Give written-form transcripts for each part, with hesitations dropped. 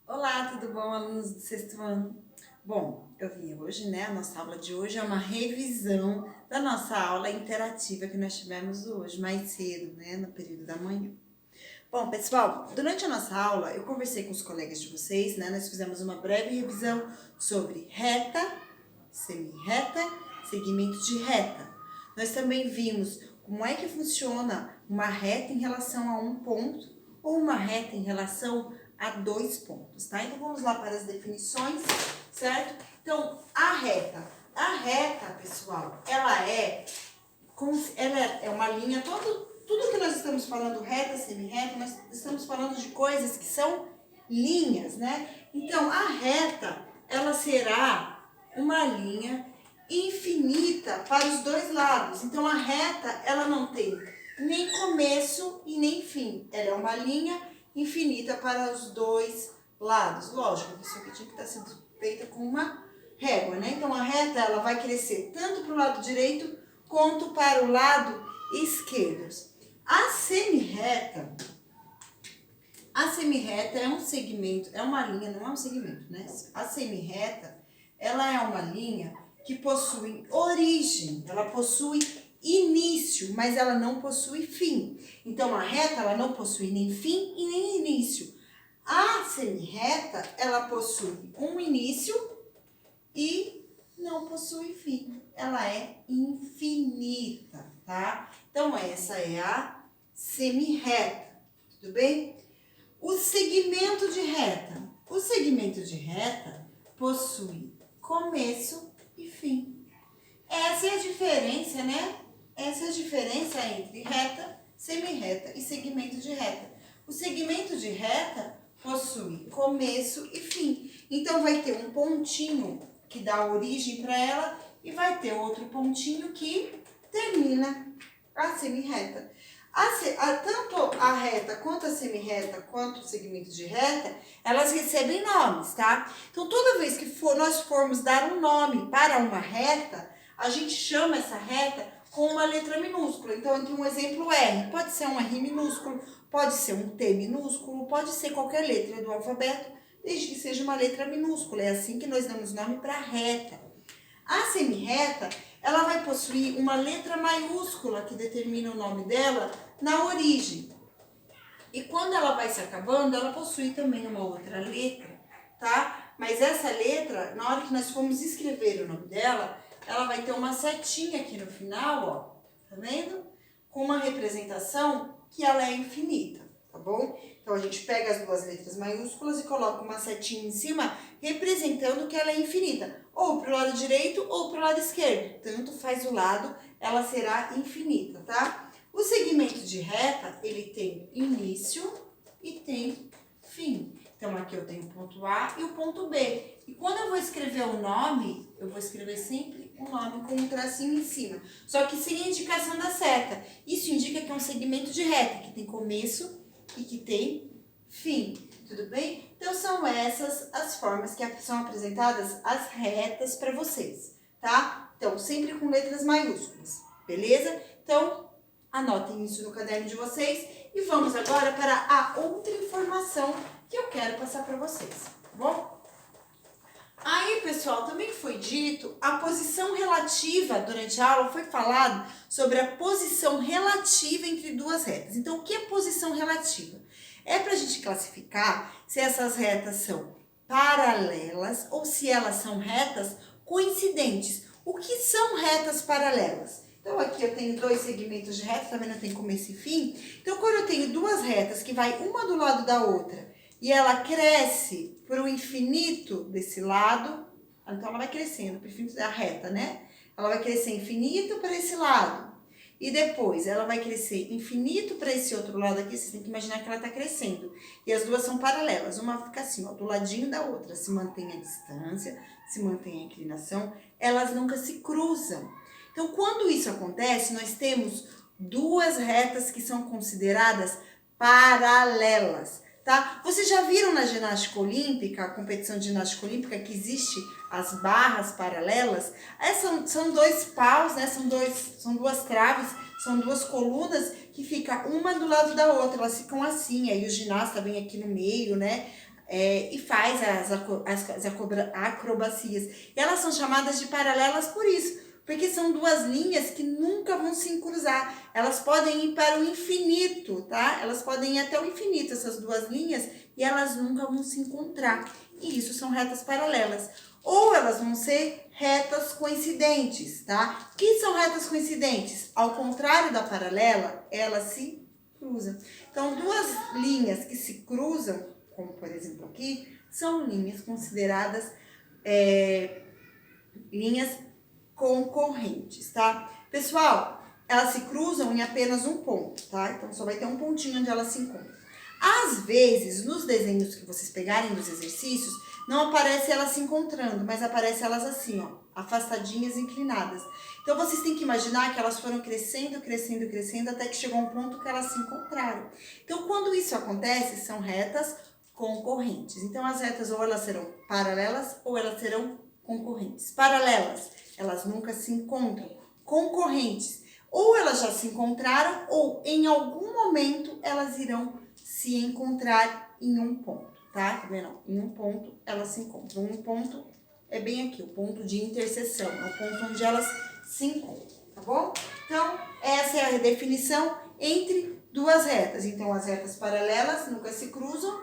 Olá, tudo bom, alunos do sexto ano? Bom, eu vim hoje, né? A nossa aula de hoje é uma revisão da nossa aula interativa que nós tivemos hoje, mais cedo, né? No período da manhã. Bom, pessoal, durante a nossa aula eu conversei com os colegas de vocês, né? Nós fizemos uma breve revisão sobre reta, semi-reta, segmento de reta. Nós também vimos como é que funciona uma reta em relação a um ponto ou uma reta em relação a dois pontos, tá? Então vamos lá para as definições, certo? Então, a reta, pessoal, ela é uma linha, tudo que nós estamos falando, reta, semi-reta, nós estamos falando de coisas que são linhas, né? Então, a reta, ela será uma linha infinita para os dois lados. Então, a reta, ela não tem nem começo e nem fim. Ela é uma linha infinita para os dois lados. Lógico, isso aqui tinha que estar sendo feita com uma régua, né? Então, a reta, ela vai crescer tanto para o lado direito quanto para o lado esquerdo. A semi-reta é um segmento, é uma linha, não é um segmento, né? A semi-reta, ela é uma linha que possui origem, ela possui início, mas ela não possui fim. Então, a reta, ela não possui nem fim e nem início. A semi-reta, ela possui um início e não possui fim. Ela é infinita, tá? Então, essa é a semi-reta, tudo bem? O segmento de reta. O segmento de reta possui começo e fim. Essa é a diferença, né? Essa é a diferença entre reta, semi-reta e segmento de reta. O segmento de reta possui começo e fim. Então, vai ter um pontinho que dá origem para ela e vai ter outro pontinho que termina a semi-reta. Tanto a reta quanto a semi-reta, quanto o segmento de reta, elas recebem nomes, tá? Então, toda vez que nós formos dar um nome para uma reta, a gente chama essa reta com uma letra minúscula. Então, aqui um exemplo R. Pode ser um R minúsculo, pode ser um T minúsculo, pode ser qualquer letra do alfabeto, desde que seja uma letra minúscula. É assim que nós damos nome para reta. A semi-reta, ela vai possuir uma letra maiúscula que determina o nome dela na origem. E quando ela vai se acabando, ela possui também uma outra letra, tá? Mas essa letra, na hora que nós formos escrever o nome dela, ela vai ter uma setinha aqui no final, ó, tá vendo? Com uma representação que ela é infinita, tá bom? Então, a gente pega as duas letras maiúsculas e coloca uma setinha em cima, representando que ela é infinita. Ou para o lado direito ou para o lado esquerdo. Tanto faz o lado, ela será infinita, tá? O segmento de reta, ele tem início e tem fim. Então, aqui eu tenho o ponto A e o ponto B. E quando eu vou escrever o nome, eu vou escrever sempre o nome com um tracinho em cima. Só que sem a indicação da seta. Isso indica que é um segmento de reta, que tem começo e que tem fim. Tudo bem? Então, são essas as formas que são apresentadas as retas para vocês, tá? Então, sempre com letras maiúsculas, beleza? Então, anotem isso no caderno de vocês e vamos agora para a outra informação que eu quero passar para vocês, tá bom? Aí, pessoal, também foi dito a posição relativa, durante a aula foi falado sobre a posição relativa entre duas retas. Então, o que é posição relativa? É para a gente classificar se essas retas são paralelas ou se elas são retas coincidentes. O que são retas paralelas? Então, aqui eu tenho dois segmentos de reta, tá vendo? Tem começo e fim. Então, quando eu tenho duas retas que vai uma do lado da outra e ela cresce para o infinito desse lado, então ela vai crescendo para o infinito da reta, né? Ela vai crescer infinito para esse lado. E depois ela vai crescer infinito para esse outro lado aqui, vocês têm que imaginar que ela está crescendo. E as duas são paralelas, uma fica assim, ó, do ladinho da outra. Se mantém a distância, se mantém a inclinação, elas nunca se cruzam. Então, quando isso acontece, nós temos duas retas que são consideradas paralelas, tá? Vocês já viram na ginástica olímpica, a competição de ginástica olímpica, que existe as barras paralelas? São dois paus, né? São duas traves, são duas colunas que ficam uma do lado da outra, elas ficam assim, aí o ginasta vem aqui no meio, né? e faz as acrobacias. E elas são chamadas de paralelas por isso, porque são duas linhas que nunca vão se cruzar. Elas podem ir para o infinito, tá? Elas podem ir até o infinito, essas duas linhas, e elas nunca vão se encontrar. E isso são retas paralelas. Ou elas vão ser retas coincidentes, tá? O que são retas coincidentes? Ao contrário da paralela, elas se cruzam. Então, duas linhas que se cruzam, como por exemplo aqui, são linhas consideradas linhas concorrentes, tá? Pessoal, elas se cruzam em apenas um ponto, tá? Então, só vai ter um pontinho onde elas se encontram. Às vezes, nos desenhos que vocês pegarem dos exercícios, não aparece elas se encontrando, mas aparece elas assim, ó, afastadinhas, inclinadas. Então, vocês têm que imaginar que elas foram crescendo, crescendo, crescendo, até que chegou um ponto que elas se encontraram. Então, quando isso acontece, são retas concorrentes. Então, as retas ou elas serão paralelas ou elas serão concorrentes. Paralelas, elas nunca se encontram. Concorrentes, ou elas já se encontraram ou em algum momento elas irão se encontrar em um ponto, tá? Tá vendo? Em um ponto elas se encontram. Um ponto é bem aqui, o ponto de interseção, é o ponto onde elas se encontram, tá bom? Então, essa é a definição entre duas retas. Então, as retas paralelas nunca se cruzam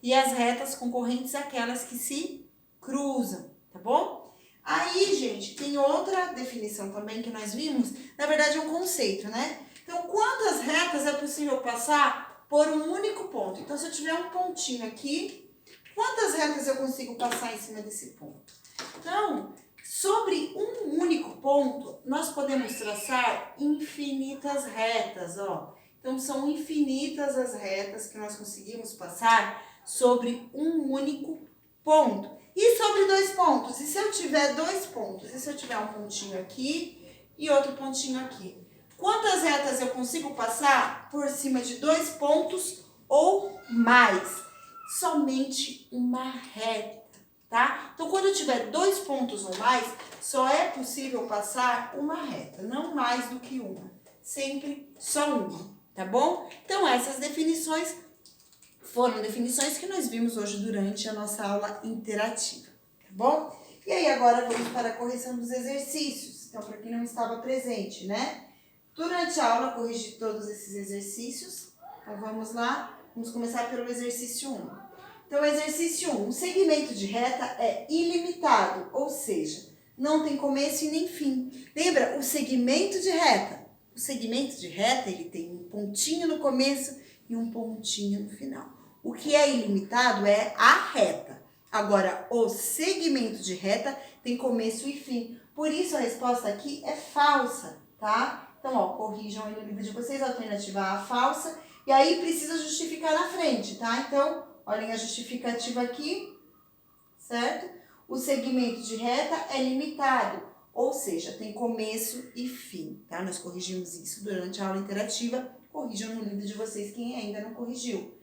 e as retas concorrentes, aquelas que se cruzam, tá bom? Aí, gente, tem outra definição também que nós vimos, na verdade é um conceito, né? Então, quantas retas é possível passar por um único ponto? Então, se eu tiver um pontinho aqui, quantas retas eu consigo passar em cima desse ponto? Então, sobre um único ponto, nós podemos traçar infinitas retas, ó. Então, são infinitas as retas que nós conseguimos passar sobre um único ponto. E sobre dois pontos? E se eu tiver dois pontos? E se eu tiver um pontinho aqui e outro pontinho aqui? Quantas retas eu consigo passar por cima de dois pontos ou mais? Somente uma reta, tá? Então, quando eu tiver dois pontos ou mais, só é possível passar uma reta, não mais do que uma. Sempre só uma, tá bom? Então, essas definições foram definições que nós vimos hoje durante a nossa aula interativa, tá bom? E aí, agora vamos para a correção dos exercícios. Então, para quem não estava presente, né? Durante a aula, corrigi todos esses exercícios. Então, vamos lá. Vamos começar pelo exercício 1. Então, exercício 1. Um segmento de reta é ilimitado, ou seja, não tem começo e nem fim. Lembra? O segmento de reta. O segmento de reta, ele tem um pontinho no começo e um pontinho no final. O que é ilimitado é a reta. Agora, o segmento de reta tem começo e fim. Por isso, a resposta aqui é falsa, tá? Então, ó, corrijam aí no livro de vocês, a alternativa A falsa. E aí, precisa justificar na frente, tá? Então, olhem a justificativa aqui, certo? O segmento de reta é limitado, ou seja, tem começo e fim, tá? Nós corrigimos isso durante a aula interativa. Corrijam no livro de vocês quem ainda não corrigiu.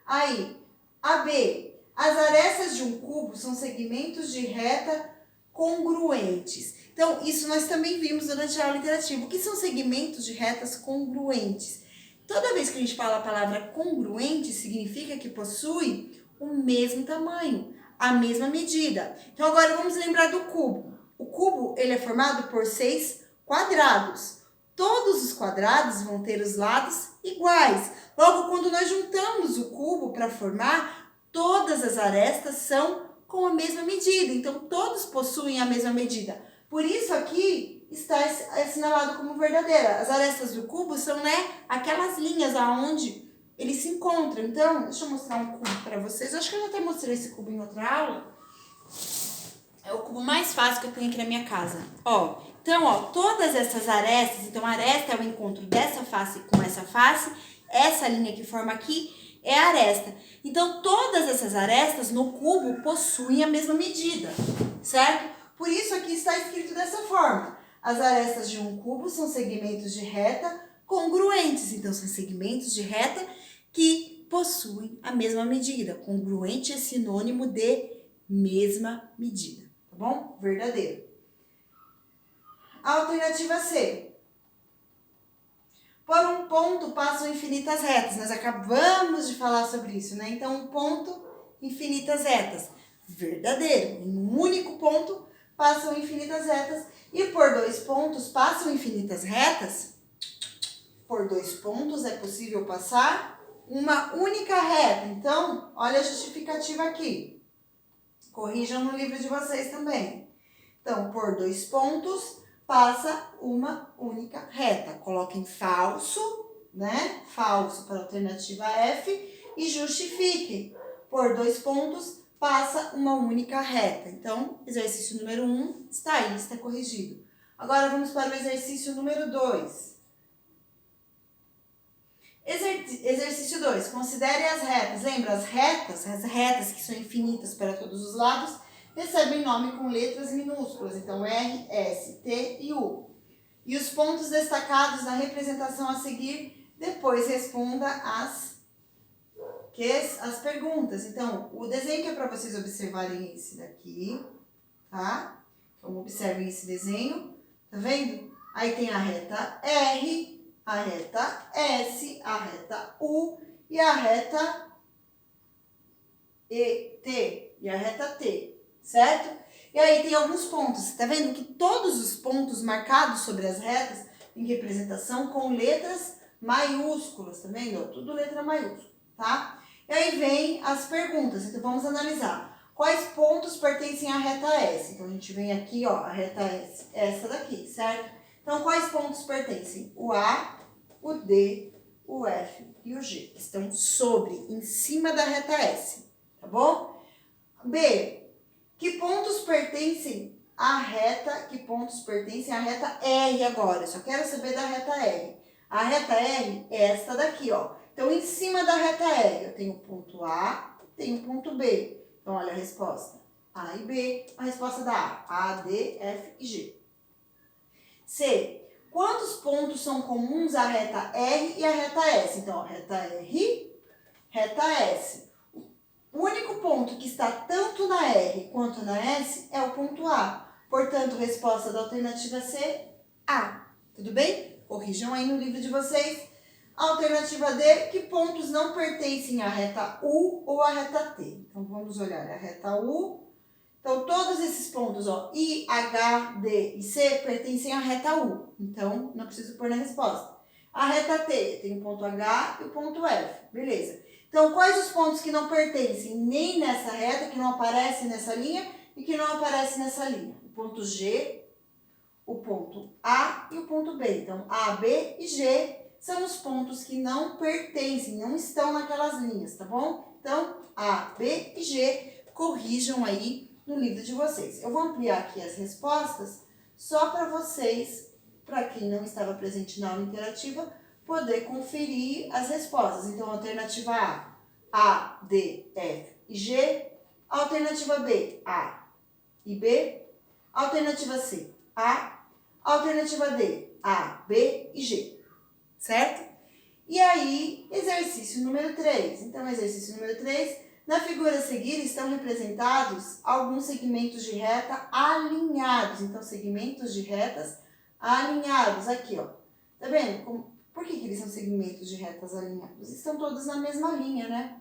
Aí, AB. As arestas de um cubo são segmentos de reta congruentes. Então, isso nós também vimos durante a aula interativa. O que são segmentos de retas congruentes? Toda vez que a gente fala a palavra congruente, significa que possui o mesmo tamanho, a mesma medida. Então, agora vamos lembrar do cubo. O cubo, ele é formado por 6 quadrados. Todos os quadrados vão ter os lados iguais. Logo, quando nós juntamos o cubo para formar, todas as arestas são com a mesma medida. Então, todos possuem a mesma medida. Por isso, aqui está assinalado como verdadeira. As arestas do cubo são, aquelas linhas aonde eles se encontram. Então, deixa eu mostrar um cubo para vocês. Eu acho que eu já até mostrei esse cubo em outra aula. É o cubo mais fácil que eu tenho aqui na minha casa. Ó, então, ó, todas essas arestas, então a aresta é o encontro dessa face com essa face, essa linha que forma aqui é a aresta. Então, todas essas arestas no cubo possuem a mesma medida, certo? Por isso aqui está escrito dessa forma. As arestas de um cubo são segmentos de reta congruentes. Então, são segmentos de reta que possuem a mesma medida. Congruente é sinônimo de mesma medida, tá bom? Verdadeiro. Alternativa C. Por um ponto passam infinitas retas. Nós acabamos de falar sobre isso, né? Então, um ponto infinitas retas. Verdadeiro. Em um único ponto passam infinitas retas. E por 2 pontos passam infinitas retas? Por 2 pontos é possível passar uma única reta. Então, olha a justificativa aqui. Corrijam no livro de vocês também. Então, por 2 pontos passa uma única reta. Coloquem falso, né? Falso para a alternativa F e justifiquem. Por 2 pontos passa uma única reta. Então, exercício número 1 está aí, está corrigido. Agora vamos para o exercício número 2. Exercício 2. Considere as retas. Lembra, as retas que são infinitas para todos os lados, recebem nome com letras minúsculas. Então, R, S, T e U. E os pontos destacados na representação a seguir, depois responda as perguntas. Então, o desenho que é para vocês observarem esse daqui, tá? Então, observem esse desenho, tá vendo? Aí tem a reta R, a reta S, a reta U e a reta T, e a reta T, certo? E aí tem alguns pontos, tá vendo que todos os pontos marcados sobre as retas têm representação com letras maiúsculas, tá vendo? Tudo letra maiúscula, tá? E aí vem as perguntas, então vamos analisar. Quais pontos pertencem à reta S? Então a gente vem aqui, ó, a reta S, essa daqui, certo? Então quais pontos pertencem? O A, o D, o F e o G, que estão sobre, em cima da reta S, tá bom? B, que pontos pertencem à reta R agora? Eu só quero saber da reta R. A reta R é esta daqui, ó. Então, em cima da reta R, eu tenho o ponto A, tenho o ponto B. Então, olha a resposta. A e B, a resposta da A, D, F e G. C. Quantos pontos são comuns à reta R e à reta S? Então, ó, reta R, reta S. O único ponto que está tanto na R quanto na S é o ponto A. Portanto, resposta da alternativa C, A. Tudo bem? Corrijam aí no livro de vocês. Alternativa D, que pontos não pertencem à reta U ou à reta T? Então, vamos olhar a reta U. Então, todos esses pontos, ó, I, H, D e C pertencem à reta U. Então, não preciso pôr na resposta. A reta T tem o ponto H e o ponto F. Beleza. Então, quais os pontos que não pertencem nem nessa reta, que não aparecem nessa linha e que não aparecem nessa linha? O ponto G, o ponto A e o ponto B. Então, A, B e G são os pontos que não pertencem, não estão naquelas linhas, tá bom? Então, A, B e G, corrijam aí no livro de vocês. Eu vou ampliar aqui as respostas só para vocês, para quem não estava presente na aula interativa, poder conferir as respostas. Então, alternativa A, D, F e G. Alternativa B, A e B. Alternativa C, A. Alternativa D, A, B e G. Certo? E aí, exercício número 3. Então, exercício número 3, na figura a seguir estão representados alguns segmentos de reta alinhados. Então, segmentos de retas alinhados. Aqui, ó. Tá vendo? Por que eles são segmentos de retas alinhados? Estão todos na mesma linha, né?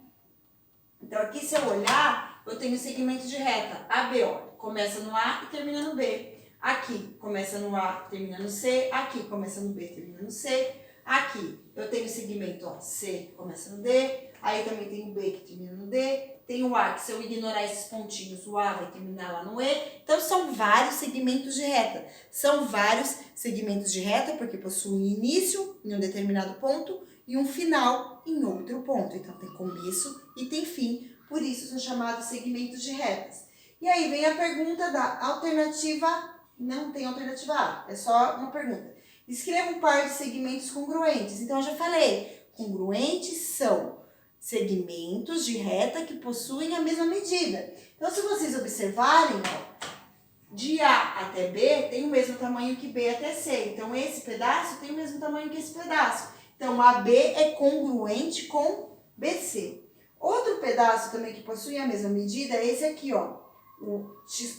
Então, aqui, se eu olhar, eu tenho segmentos de reta AB, ó. Começa no A e termina no B. Aqui, começa no A, termina no C. Aqui, começa no B, termina no C. Aqui, eu tenho o segmento, ó, C, começa no D. Aí também tem o B, que termina no D. Tem o A, que se eu ignorar esses pontinhos, o A vai terminar lá no E. Então, são vários segmentos de reta. São vários segmentos de reta, porque possuem início em um determinado ponto e um final em outro ponto. Então, tem começo e tem fim. Por isso, são chamados segmentos de retas. E aí, vem a pergunta da alternativa. Não tem alternativa A, é só uma pergunta. Escreva um par de segmentos congruentes. Então, eu já falei, congruentes são segmentos de reta que possuem a mesma medida. Então, se vocês observarem, ó, de A até B tem o mesmo tamanho que B até C. Então, esse pedaço tem o mesmo tamanho que esse pedaço. Então, AB é congruente com BC. Outro pedaço também que possui a mesma medida é esse aqui, ó.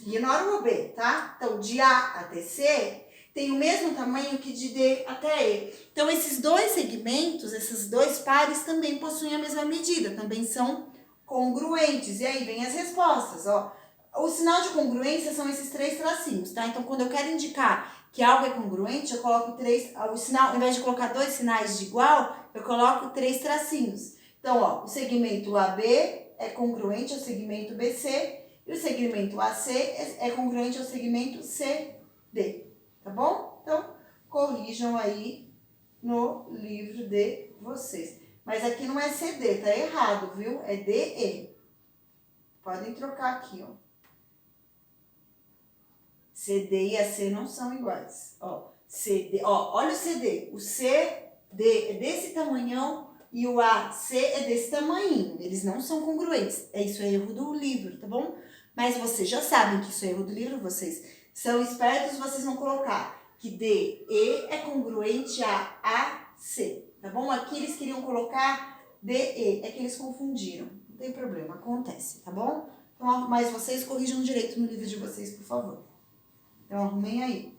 Ignora o B, tá? Então, de A até C tem o mesmo tamanho que de D até E. Então, esses dois segmentos, esses dois pares também possuem a mesma medida, também são congruentes. E aí vem as respostas, ó. O sinal de congruência são esses 3 tracinhos, tá? Então, quando eu quero indicar que algo é congruente, eu coloco 3, o sinal, ao invés de colocar 2 sinais de igual, eu coloco 3 tracinhos. Então, ó, o segmento AB é congruente ao segmento BC e o segmento AC é congruente ao segmento CD, tá bom? Então, corrijam aí no livro de vocês. Mas aqui não é CD, tá errado, viu? É DE. Podem trocar aqui, ó. CD e AC não são iguais. Ó, CD, ó, olha o CD. O CD é desse tamanhão e o AC é desse tamanho. Eles não são congruentes. Isso é erro do livro, tá bom? Mas vocês já sabem que isso é erro do livro, vocês são espertos, vocês vão colocar que DE é congruente a AC, tá bom? Aqui eles queriam colocar DE, é que eles confundiram. Não tem problema, acontece, tá bom? Então, mas vocês corrijam direito no livro de vocês, por favor. Então, arrumem aí.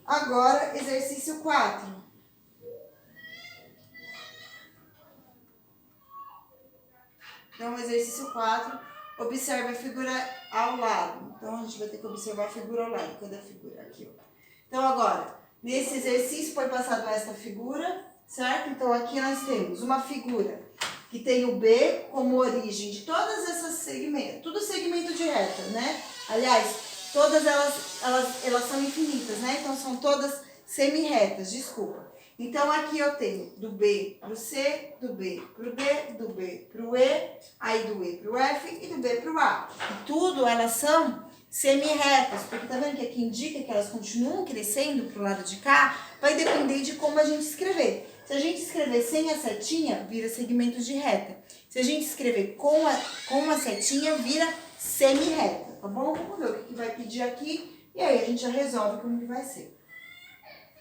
Agora, exercício 4. Então, exercício 4, observe a figura ao lado. Então, a gente vai ter que observar a figura ao lado. Cadê a figura? Aqui, ó. Então, agora, nesse exercício foi passado esta figura, certo? Então, aqui nós temos uma figura que tem o B como origem de todas essas segmentos. Tudo segmento de reta, né? Aliás, todas elas são infinitas, né? Então, são todas semi-retas, desculpa. Então, aqui eu tenho do B pro C, do B pro D, do B pro E, aí do E pro F e do B pro A. E tudo elas são semi-retas, porque tá vendo que aqui indica que elas continuam crescendo pro lado de cá, vai depender de como a gente escrever. Se a gente escrever sem a setinha, vira segmento de reta. Se a gente escrever com a setinha, vira semi-reta, tá bom? Vamos ver o que vai pedir aqui e aí a gente já resolve como que vai ser.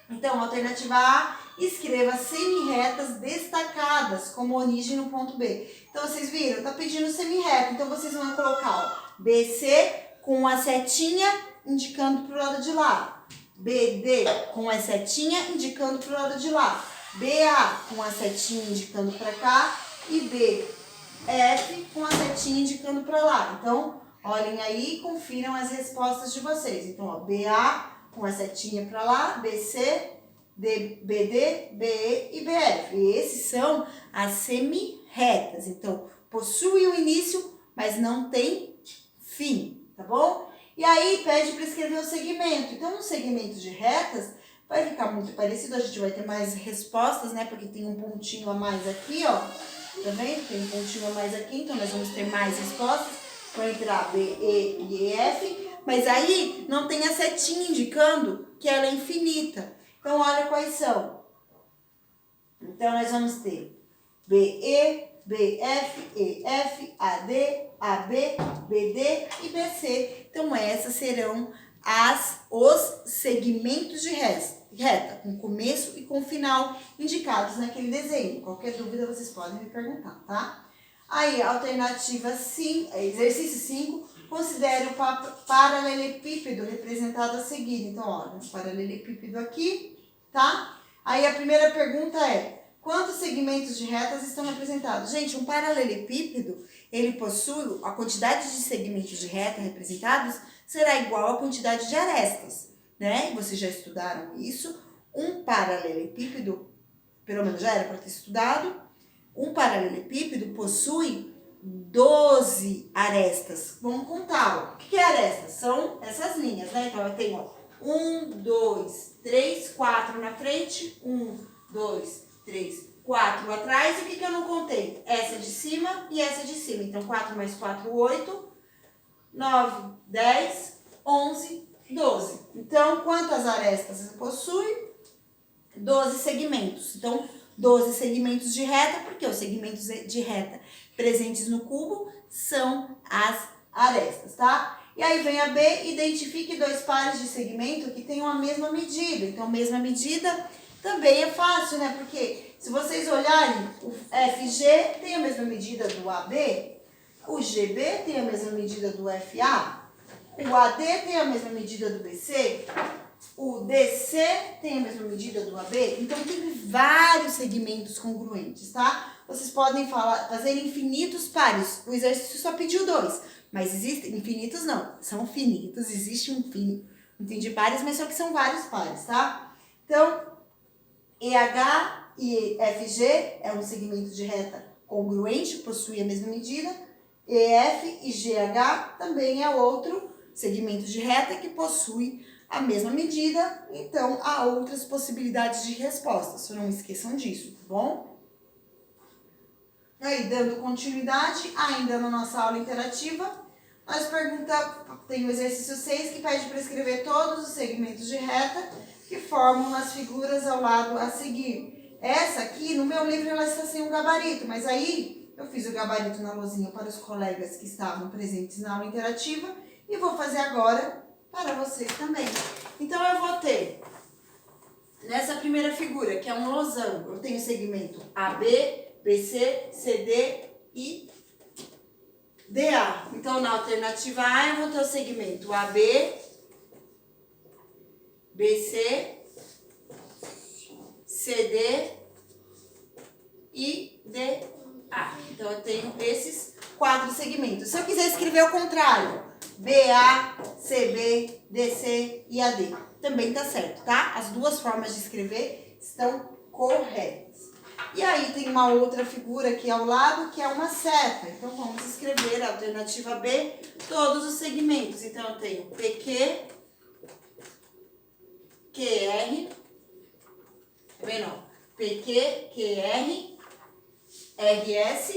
Então, alternativa A, escreva semi-retas destacadas como origem no ponto B. Então, vocês viram? Tá pedindo semi-reta. Então, vocês vão colocar ó, BC com a setinha indicando pro lado de lá. BD com a setinha indicando pro lado de lá. BA com a setinha indicando para cá. E BF com a setinha indicando para lá. Então, olhem aí e confiram as respostas de vocês. Então, ó, BA com a setinha para lá, BC, BD, BE e BF. E esses são as semi-retas. Então, possui um início, mas não tem fim, tá bom? E aí, pede para escrever o segmento. Então, no segmento de retas, vai ficar muito parecido. A gente vai ter mais respostas, né? Porque tem um pontinho a mais aqui, ó. Tá vendo? Tem um pontinho a mais aqui, então nós vamos ter mais respostas. Vai entrar B, E e F. Mas aí não tem a setinha indicando que ela é infinita. Então, olha quais são. Então, nós vamos ter BE, BF, EF, AD, AB, BD e BC. Então, essas serão os segmentos de reta, com começo e com final indicados naquele desenho. Qualquer dúvida, vocês podem me perguntar, tá? Aí, alternativa 5, exercício 5. Considere o paralelepípedo representado a seguir. Então, olha, um paralelepípedo aqui, tá? Aí a primeira pergunta é, quantos segmentos de retas estão representados? Gente, um paralelepípedo, ele possui, a quantidade de segmentos de reta representados será igual à quantidade de arestas, né? Vocês já estudaram isso. Um paralelepípedo, pelo menos já era para ter estudado, um paralelepípedo possui 12 arestas. Vamos contar. O que é aresta? São essas linhas, né? Então, eu tenho 1, 2, 3, 4 na frente, 1, 2, 3, 4 atrás. E o que eu não contei? Essa de cima e essa de cima. Então, 4 mais 4, 8, 9, 10, 11, 12. Então, quantas arestas possui? 12 segmentos. Então, 12 segmentos de reta, porque os segmentos de reta presentes no cubo são as arestas, tá? E aí vem a B, identifique 2 pares de segmento que tenham a mesma medida. Então, mesma medida também é fácil, né? Porque se vocês olharem, o FG tem a mesma medida do AB, o GB tem a mesma medida do FA, o AD tem a mesma medida do BC, o DC tem a mesma medida do AB, então tem vários segmentos congruentes, tá? vocês podem fazer infinitos pares. O exercício só pediu 2, mas existem infinitos não, são finitos, existe um fim de pares, mas só que são vários pares, tá? Então, EH e FG é um segmento de reta congruente, possui a mesma medida. EF e GH também é outro segmento de reta que possui a mesma medida, então há outras possibilidades de resposta, só não esqueçam disso, tá bom? Aí, dando continuidade, ainda na nossa aula interativa, nós tem o exercício 6 que pede para escrever todos os segmentos de reta que formam as figuras ao lado a seguir. Essa aqui, no meu livro, ela está sem um gabarito, mas aí eu fiz o gabarito na lousinha para os colegas que estavam presentes na aula interativa e vou fazer agora para vocês também. Então, eu vou ter, nessa primeira figura, que é um losango, eu tenho o segmento AB, BC, CD e DA. Então, na alternativa A, eu vou ter o segmento AB, BC, CD e DA. Então, eu tenho esses 4 segmentos. Se eu quiser escrever o contrário, BA, CB, DC e AD, também tá certo, tá? As duas formas de escrever estão corretas. E aí tem uma outra figura aqui ao lado, que é uma seta. Então, vamos escrever a alternativa B, todos os segmentos. Então, eu tenho PQ, QR, tá vendo? PQ, QR, RS,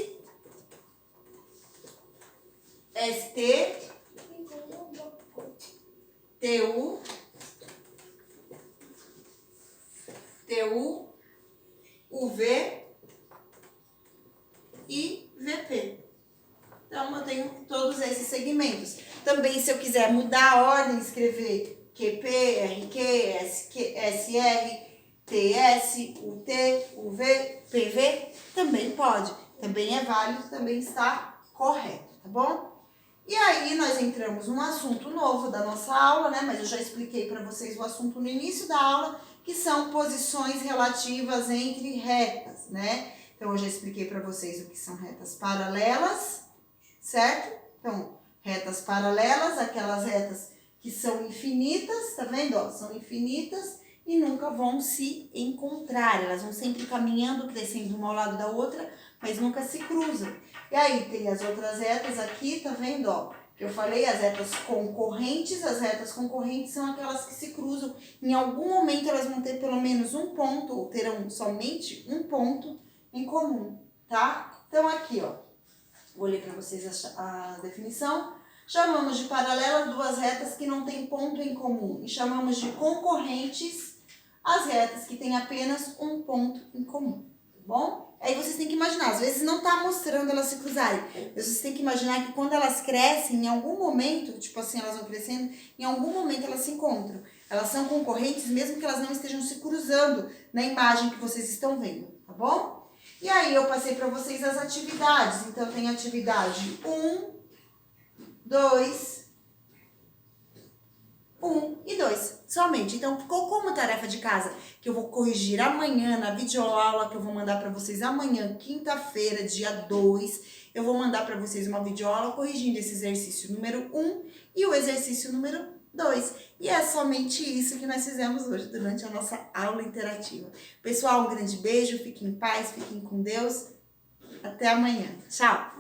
ST, TU, UV e VP. Então, eu tenho todos esses segmentos. Também, se eu quiser mudar a ordem, escrever QP, RQ, SR, TS, UT, UV, PV, também pode. Também é válido, também está correto, tá bom? E aí, nós entramos num assunto novo da nossa aula, né? Mas eu já expliquei para vocês o assunto no início da aula, que são posições relativas entre retas, né? Então, eu já expliquei para vocês o que são retas paralelas, certo? Então, retas paralelas, aquelas retas que são infinitas, tá vendo? Ó, são infinitas e nunca vão se encontrar. Elas vão sempre caminhando, crescendo uma ao lado da outra, mas nunca se cruzam. E aí tem as outras retas aqui, tá vendo, ó? Eu falei as retas concorrentes. As retas concorrentes são aquelas que se cruzam. Em algum momento elas vão ter pelo menos um ponto, ou terão somente um ponto em comum, tá? Então aqui, ó, vou ler para vocês a definição. Chamamos de paralela duas retas que não têm ponto em comum. E chamamos de concorrentes as retas que têm apenas um ponto em comum, tá bom? Aí vocês têm que imaginar, às vezes não tá mostrando elas se cruzarem. Vocês têm que imaginar que quando elas crescem, em algum momento, tipo assim, elas vão crescendo, em algum momento elas se encontram. Elas são concorrentes, mesmo que elas não estejam se cruzando na imagem que vocês estão vendo, tá bom? E aí eu passei para vocês as atividades. Então tem atividade 1, 2, 1 e 2, somente. Então, ficou como tarefa de casa, que eu vou corrigir amanhã na videoaula, que eu vou mandar para vocês amanhã, quinta-feira, dia 2. Eu vou mandar para vocês uma videoaula corrigindo esse exercício número 1 e o exercício número 2. E é somente isso que nós fizemos hoje, durante a nossa aula interativa. Pessoal, um grande beijo, fiquem em paz, fiquem com Deus. Até amanhã. Tchau!